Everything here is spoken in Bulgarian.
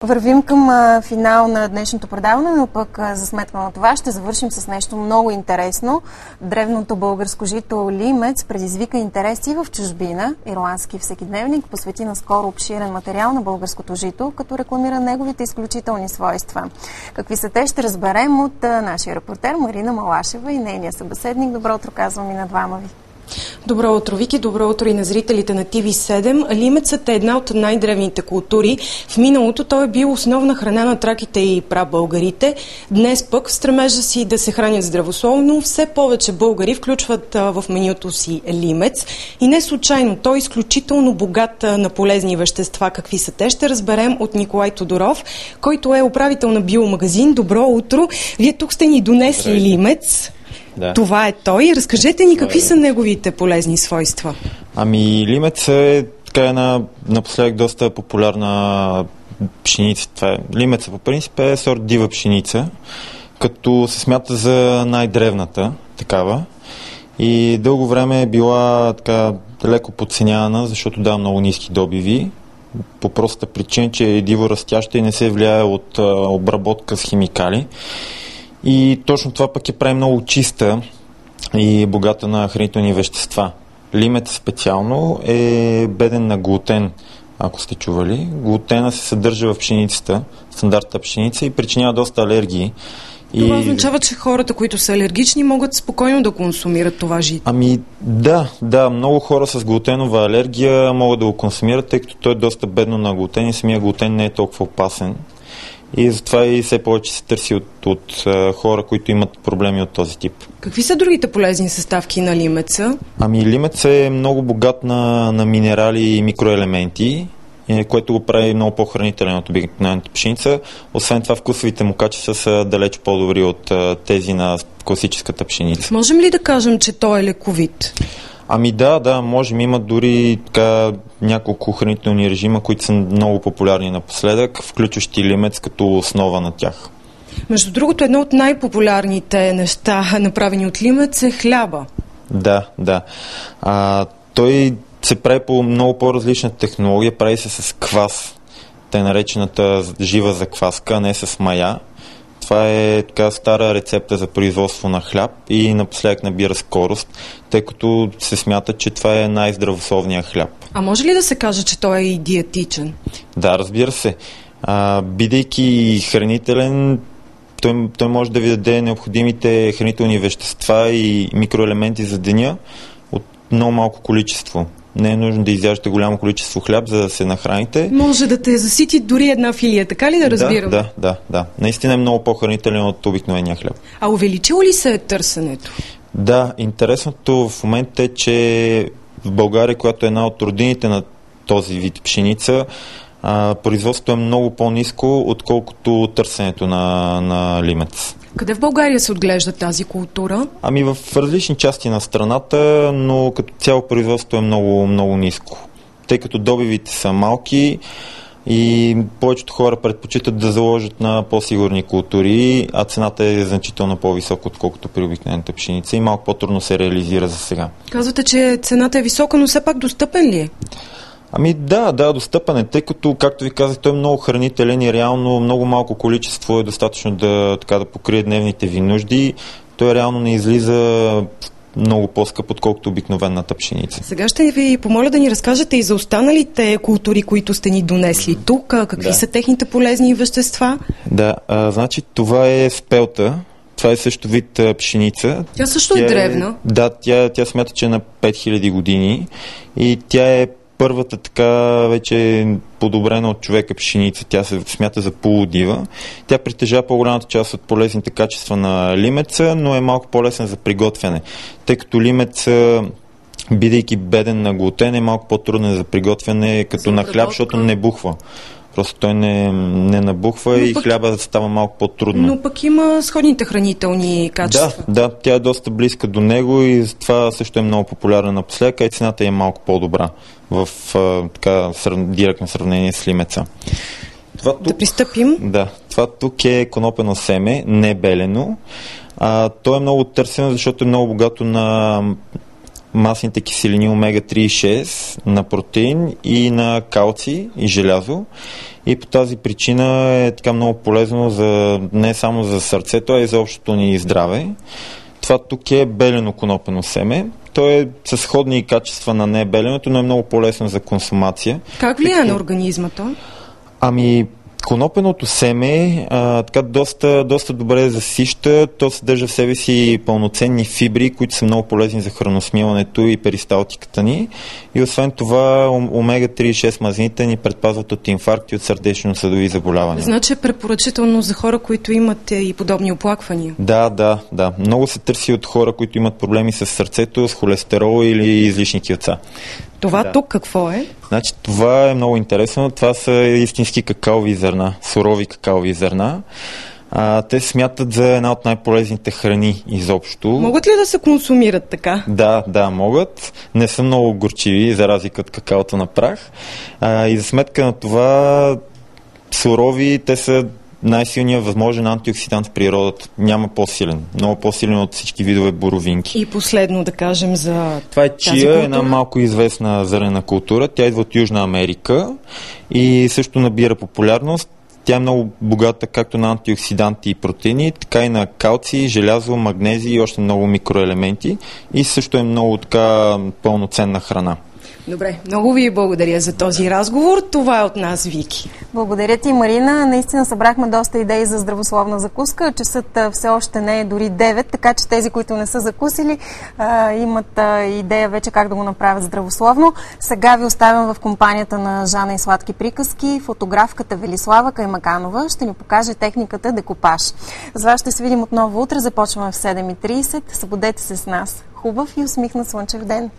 Вървим към финал на днешното предаване, но пък за сметка на това ще завършим с нещо много интересно. Древното българско жито лимец предизвика интереси в чужбина. Ирландски всекидневник посвети наскоро обширен материал на българското жито, като рекламира неговите изключителни свойства. Какви са те, ще разберем от нашия репортер Марина Малашева и нейния събеседник. Добро утро, казвам и на двама ви. Добро утро, Вики. Добро утро и на зрителите на TV7. Лимецът е една от най-древните култури. В миналото той е бил основна храна на траките и прабългарите. Днес пък в стремежа си да се хранят здравословно, все повече българи включват в менюто си лимец. И не случайно, той е изключително богат на полезни вещества. Какви са те, ще разберем от Николай Тодоров, който е управител на биомагазин. Добро утро! Вие тук сте ни донесли лимец. Да. Това е той. Разкажете ни какви са неговите полезни свойства. Лимец е така напоследък доста популярна пшеница. Лимеца по принцип е сорт дива пшеница, като се смята за най-древната такава и дълго време е била така леко подценявана, защото дава много ниски добиви, по простата причина, че е диво растяща и не се влияе от обработка с химикали. И точно това пък прави много чиста и богата на хранителни вещества. Лимец специално е беден на глутен, ако сте чували. Глутена се съдържа в пшеницата, стандартната пшеница и причинява доста алергии. Това означава, че хората, които са алергични, могат спокойно да консумират това жито. Да, много хора с глутенова алергия могат да го консумират, тъй като той е доста бедно на глутен и самия глутен не е толкова опасен. И затова и все повече се търси от хора, които имат проблеми от този тип. Какви са другите полезни съставки на лимеца? Лимец е много богат на минерали и микроелементи, което го прави много по-хранителен от обикновената пшеница. Освен това, вкусовите му качества са далеч по-добри от тези на класическата пшеница. Можем ли да кажем, че той е лековит? Да, можем. Има дори няколко хранителни режима, които са много популярни напоследък, включващи лимец като основа на тях. Между другото, едно от най-популярните неща, направени от лимец, е хляба. Да. Той се прави по много по-различна технология, прави се с квас, тъй наречената жива закваска, а не с мая. Това е така стара рецепта за производство на хляб и напоследък набира скорост, тъй като се смята, че това е най-здравословният хляб. А може ли да се каже, че той е и диетичен? Да, разбира се. Бидейки хранителен, той може да ви даде необходимите хранителни вещества и микроелементи за деня от много малко количество. Не е нужно да изяждате голямо количество хляб, за да се нахраните. Може да те засити дори една филия, така ли да разбирам? Да. Наистина е много по-хранителен от обикновения хляб. А увеличило ли се търсенето? Да, интересното в момента е, че в България, която е една от родините на този вид пшеница, производството е много по-ниско, отколкото търсенето на лимец. Къде в България се отглежда тази култура? В различни части на страната, но като цяло производството е много, много ниско. Тъй като добивите са малки и повечето хора предпочитат да заложат на по-сигурни култури, а цената е значително по-висока, отколкото при обикновената пшеница и малко по-трудно се реализира за сега. Казвате, че цената е висока, но все пак достъпен ли е? Да, достъпен е, тъй като, както ви казах, той е много хранителен и реално много малко количество е достатъчно да покрие дневните ви нужди. Той реално не излиза много по-скъп, отколкото обикновената пшеница. Сега ще ви помоля да ни разкажете и за останалите култури, които сте ни донесли тук. Какви са техните полезни вещества? Значи това е спелта. Това е също вид пшеница. Тя също е древна. Тя смята, че е на 5000 години и тя е първата така вече подобрена от човека пшеница. Тя се смята за полудива. Тя притежава по-голямата част от полезните качества на лимеца, но е малко по-лесен за приготвяне. Тъй като лимеца, бидейки беден на глутен, е малко по-труден за приготвяне като на хляб, защото не бухва. Просто той не набухва и хляба става малко по-трудно. Но пък има сходните хранителни качества. Да, тя е доста близка до него и това също е много популярна напоследък, и цената е малко по-добра в директно сравнение с лимеца. Да пристъпим. Да, това тук е конопено семе, не белено. То е много търсено, защото е много богато масните киселини омега-3 и 6, на протеин и на калций и желязо. И по тази причина е така много полезно не само за сърцето, а и за общото ни здраве. Това тук е белено конопено семе. То е със сходни качества на небеленото, но е много по-лесно за консумация. Как влияе на организма то? Конопеното семе така доста добре засища. То съдържа в себе си пълноценни фибри, които са много полезни за храносмилането и перисталтиката ни. И освен това, омега-3 и 6 мазнините ни предпазват от инфаркти, от сърдечно-съдови заболявания. Значи е препоръчително за хора, които имат и подобни оплаквания. Да. Много се търси от хора, които имат проблеми с сърцето, с холестерол или излишни килца. Това тук какво е? Значи това е много интересно. Това са истински какаови зърна, сурови какаови зърна. Те се смятат за една от най-полезните храни изобщо. Могат ли да се консумират така? Да, могат. Не са много горчиви, за разлика от какаото на прах. И за сметка на това сурови, те са най-силният възможен антиоксидант в природата. Няма по-силен. Много по-силен от всички видове боровинки. И последно да кажем за това е чия, една малко известна зърнена култура. Тя идва от Южна Америка и също набира популярност. Тя е много богата както на антиоксиданти и протеини, така и на калций, желязо, магнезий и още много микроелементи. И също е много така пълноценна храна. Добре, много ви благодаря за този разговор. Това е от нас, Вики. Благодаря ти, Марина. Наистина събрахме доста идеи за здравословна закуска. Часът все още не е дори 9, така че тези, които не са закусили, имат идея вече как да го направят здравословно. Сега ви оставям в компанията на Жана и сладки приказки. Фотографката Велислава Каймаканова ще ни покаже техниката декупаж. С вас ще се видим отново утре. Започваме в 7:30. Събудете се с нас. Хубав и усмихнат слънчев ден!